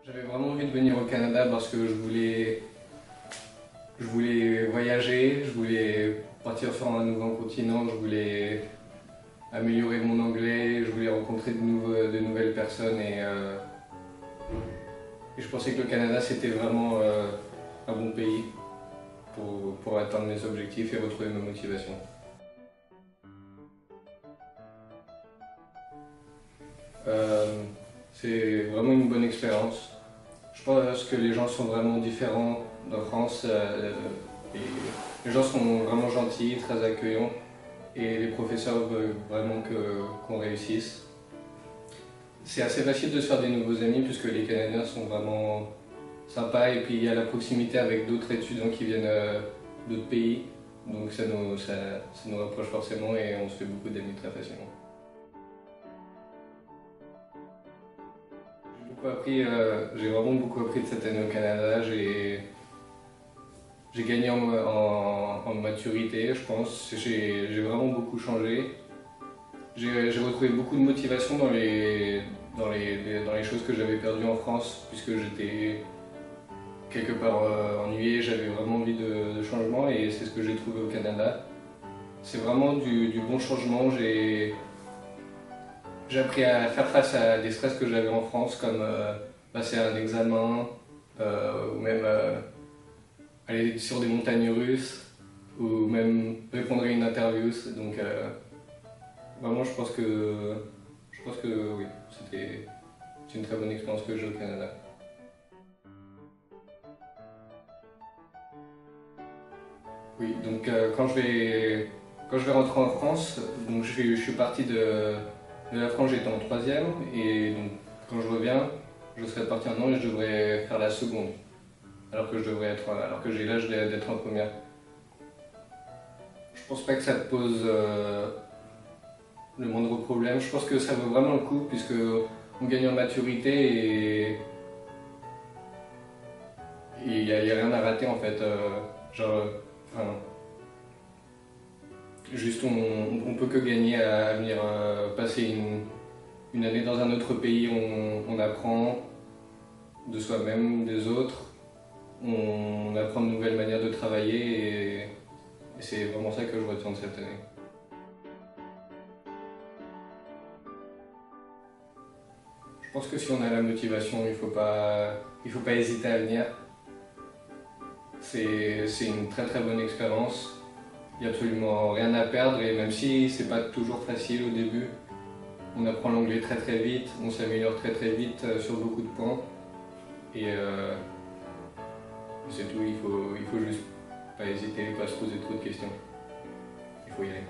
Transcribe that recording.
J'avais vraiment envie de venir au Canada parce que je voulais voyager, je voulais partir sur un nouveau continent, je voulais améliorer mon anglais, je voulais rencontrer de nouvelles personnes et je pensais que le Canada c'était vraiment un bon pays pour atteindre mes objectifs et retrouver ma motivation. Euh, c'est vraiment une bonne expérience. Je pense que les gens sont vraiment différents en France. Et les gens sont vraiment gentils, très accueillants et les professeurs veulent vraiment qu'on réussisse. C'est assez facile de se faire des nouveaux amis puisque les Canadiens sont vraiment sympas et puis il y a la proximité avec d'autres étudiants qui viennent d'autres pays. Donc ça nous rapproche forcément et on se fait beaucoup d'amis très facilement. J'ai vraiment beaucoup appris de cette année au Canada. J'ai gagné en maturité, je pense. J'ai vraiment beaucoup changé. J'ai retrouvé beaucoup de motivation dans les choses que j'avais perdues en France, puisque j'étais quelque part ennuyé, j'avais vraiment envie de changement et c'est ce que j'ai trouvé au Canada. C'est vraiment du bon changement. J'ai appris à faire face à des stress que j'avais en France, comme passer un examen, ou même aller sur des montagnes russes, ou même répondre à une interview. Donc vraiment, je pense que oui, c'est une très bonne expérience que j'ai au Canada. Oui, donc quand je vais rentrer en France, donc je suis parti de la France, j'étais en troisième, et donc quand je reviens, je serai parti un an et je devrais faire la seconde, alors que j'ai l'âge d'être en première. Je pense pas que ça te pose le moindre problème, je pense que ça vaut vraiment le coup, puisque on gagne en maturité et il n'y a rien à rater en fait. Enfin, juste on peut que gagner à venir passer une année dans un autre pays, on apprend de soi-même, des autres, on apprend de nouvelles manières de travailler et c'est vraiment ça que je retiens de cette année. Je pense que si on a la motivation, il faut pas hésiter à venir. C'est une très bonne expérience. Il n'y a absolument rien à perdre et même si c'est pas toujours facile au début, on apprend l'anglais très vite, on s'améliore très vite sur beaucoup de points et c'est tout, il faut juste pas hésiter, pas se poser trop de questions. Il faut y aller.